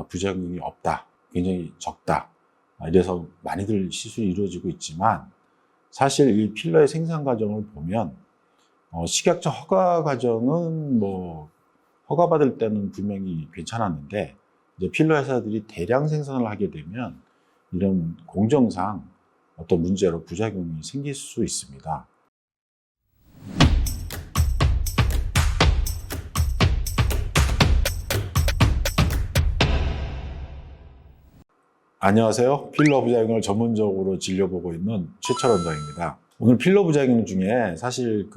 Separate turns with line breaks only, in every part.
부작용이 없다, 굉장히 적다, 이래서 많이들 시술이 이루어지고 있지만, 사실 이 필러의 생산 과정을 보면 식약처 허가 과정은 허가받을 때는 분명히 괜찮았는데, 이제 필러 회사들이 대량 생산을 하게 되면 이런 공정상 어떤 문제로 부작용이 생길 수 있습니다. 안녕하세요. 필러 부작용을 전문적으로 진료보고 있는 최철 원장입니다. 오늘 필러 부작용 중에 사실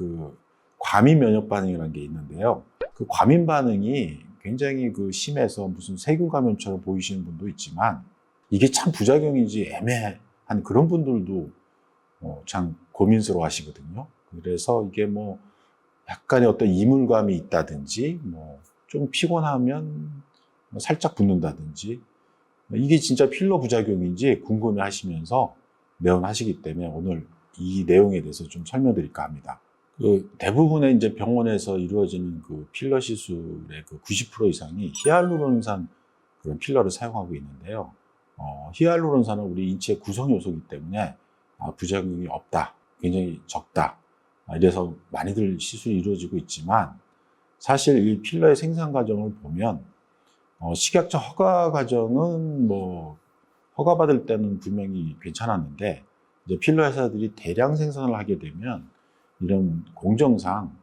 과민 면역 반응이라는 게 있는데요. 그 과민 반응이 굉장히 심해서 무슨 세균 감염처럼 보이시는 분도 있지만, 이게 참 부작용인지 애매한 그런 분들도 참 고민스러워 하시거든요. 그래서 이게 약간의 어떤 이물감이 있다든지, 좀 피곤하면 살짝 붓는다든지, 이게 진짜 필러 부작용인지 궁금해 하시면서 내원하시기 때문에 오늘 이 내용에 대해서 좀 설명드릴까 합니다. 대부분의 이제 병원에서 이루어지는 필러 시술의 90% 이상이 히알루론산 그런 필러를 사용하고 있는데요. 히알루론산은 우리 인체의 구성 요소이기 때문에 부작용이 없다, 굉장히 적다, 이래서 많이들 시술이 이루어지고 있지만, 사실 이 필러의 생산 과정을 보면 식약처 허가 과정은 허가받을 때는 분명히 괜찮았는데, 이제 필러 회사들이 대량 생산을 하게 되면 이런 공정상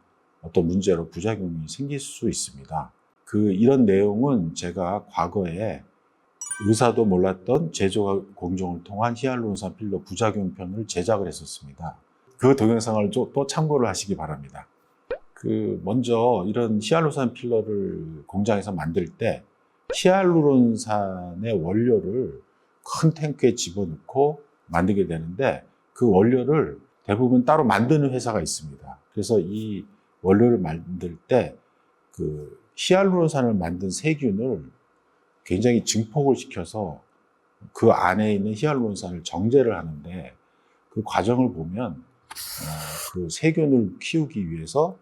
어떤 문제로 부작용이 생길 수 있습니다. 이런 내용은 제가 과거에 의사도 몰랐던 제조와 공정을 통한 히알루론산 필러 부작용편을 제작을 했었습니다. 그 동영상을 또 참고를 하시기 바랍니다. 먼저 이런 히알루론산 필러를 공장에서 만들 때 히알루론산의 원료를 큰 탱크에 집어넣고 만들게 되는데, 그 원료를 대부분 따로 만드는 회사가 있습니다. 그래서 이 원료를 만들 때 히알루론산을 만든 세균을 굉장히 증폭을 시켜서 그 안에 있는 히알루론산을 정제를 하는데, 그 과정을 보면 그 세균을 키우기 위해서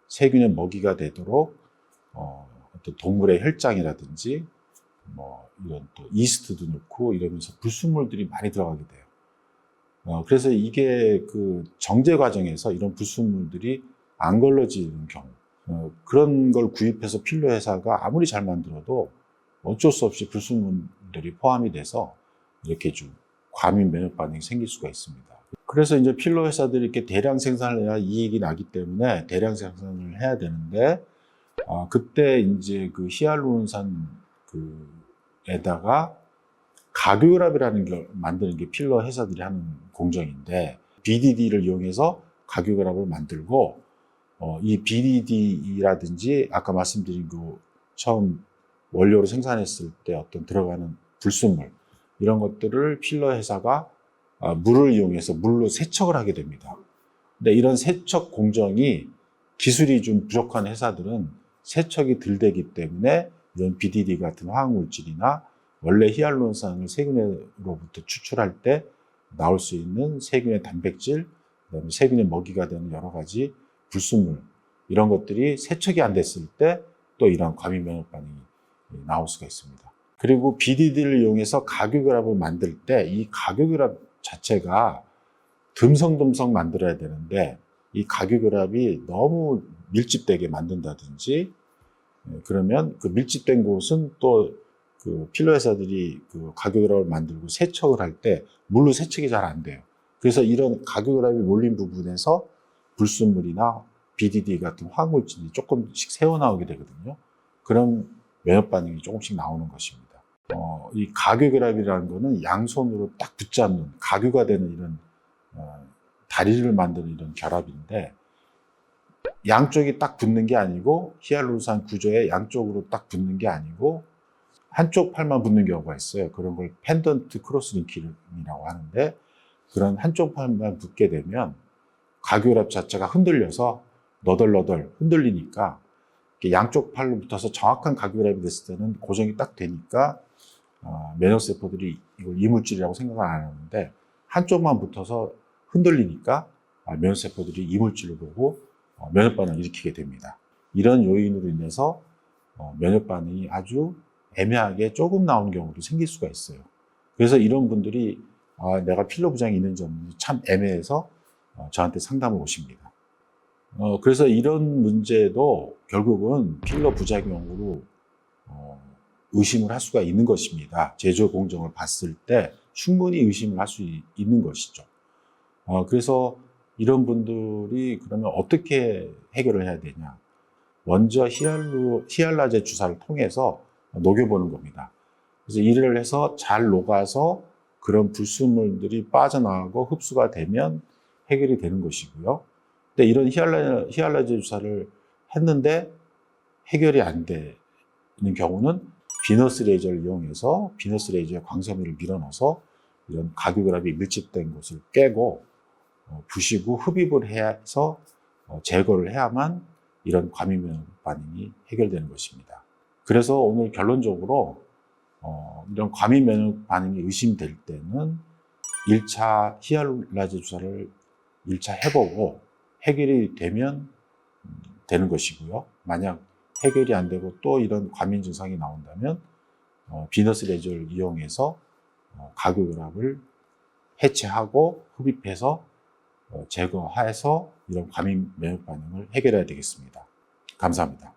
세균의 먹이가 되도록 어떤 동물의 혈장이라든지 이런 또 이스트도 넣고 이러면서 불순물들이 많이 들어가게 돼요. 그래서 이게 정제 과정에서 이런 불순물들이 안 걸러지는 경우, 그런 걸 구입해서 필러 회사가 아무리 잘 만들어도 어쩔 수 없이 불순물들이 포함이 돼서 이렇게 좀 과민 면역 반응이 생길 수가 있습니다. 그래서 이제 필러 회사들이 이렇게 대량 생산을 해야 이익이 나기 때문에 대량 생산을 해야 되는데, 그때 이제 히알루론산 에다가 가교결합이라는 걸 만드는 게 필러 회사들이 하는 공정인데, BDD를 이용해서 가교결합을 만들고, 이 BDD라든지 아까 말씀드린 처음 원료로 생산했을 때 어떤 들어가는 불순물, 이런 것들을 필러 회사가 물을 이용해서 물로 세척을 하게 됩니다. 근데 이런 세척 공정이 기술이 좀 부족한 회사들은 세척이 덜 되기 때문에 이런 BDD 같은 화학물질이나 원래 히알루론산을 세균으로부터 추출할 때 나올 수 있는 세균의 단백질, 그다음에 세균의 먹이가 되는 여러 가지 불순물, 이런 것들이 세척이 안 됐을 때 또 이런 과민 면역 반응이 나올 수가 있습니다. 그리고 BDD를 이용해서 가교결합을 만들 때 이 가교결합 자체가 듬성듬성 만들어야 되는데, 이 가교결합이 너무 밀집되게 만든다든지, 그러면 밀집된 곳은 또 필러 회사들이 가교결합을 만들고 세척을 할 때 물로 세척이 잘 안 돼요. 그래서 이런 가교결합이 몰린 부분에서 불순물이나 BDD 같은 화학물질이 조금씩 새어나오게 되거든요. 그런 면역 반응이 조금씩 나오는 것입니다. 이 가교결합이라는 거는 양손으로 딱 붙잡는, 가교가 되는 이런 다리를 만드는 이런 결합인데, 양쪽이 딱 붙는 게 아니고, 히알루론산 구조에 양쪽으로 딱 붙는 게 아니고 한쪽 팔만 붙는 경우가 있어요. 그런 걸 펜던트 크로스 링킹이라고 하는데, 그런 한쪽 팔만 붙게 되면 가교결합 자체가 흔들려서 너덜너덜 흔들리니까, 양쪽 팔로 붙어서 정확한 가교결합이 됐을 때는 고정이 딱 되니까 면역세포들이 이걸 이물질이라고 생각을 안 하는데, 한쪽만 붙어서 흔들리니까 면역세포들이 이물질로 보고 면역 반응을 일으키게 됩니다. 이런 요인으로 인해서 면역 반응이 아주 애매하게 조금 나오는 경우도 생길 수가 있어요. 그래서 이런 분들이 내가 필러 부작용이 있는지 없는지 참 애매해서 저한테 상담을 오십니다. 그래서 이런 문제도 결국은 필러 부작용으로 의심을 할 수가 있는 것입니다. 제조 공정을 봤을 때 충분히 의심을 할 수 있는 것이죠. 그래서 이런 분들이 그러면 어떻게 해결을 해야 되냐? 먼저 히알라제 주사를 통해서 녹여보는 겁니다. 그래서 이를 해서 잘 녹아서 그런 불순물들이 빠져나가고 흡수가 되면 해결이 되는 것이고요. 근데 이런 히알라제 주사를 했는데 해결이 안 되는 경우는 비너스 레이저를 이용해서 비너스 레이저의 광섬유를 밀어넣어서 이런 가교결합이 밀집된 곳을 깨고 부시고 흡입을 해서 제거를 해야만 이런 과민 면역 반응이 해결되는 것입니다. 그래서 오늘 결론적으로 이런 과민 면역 반응이 의심될 때는 1차 히알라제 주사를 1차 해보고 해결이 되면 되는 것이고요. 만약 해결이 안 되고 또 이런 과민 증상이 나온다면 비너스 레이저를 이용해서 가교결합을 해체하고 흡입해서 제거해서 이런 과민 면역 반응을 해결해야 되겠습니다. 감사합니다.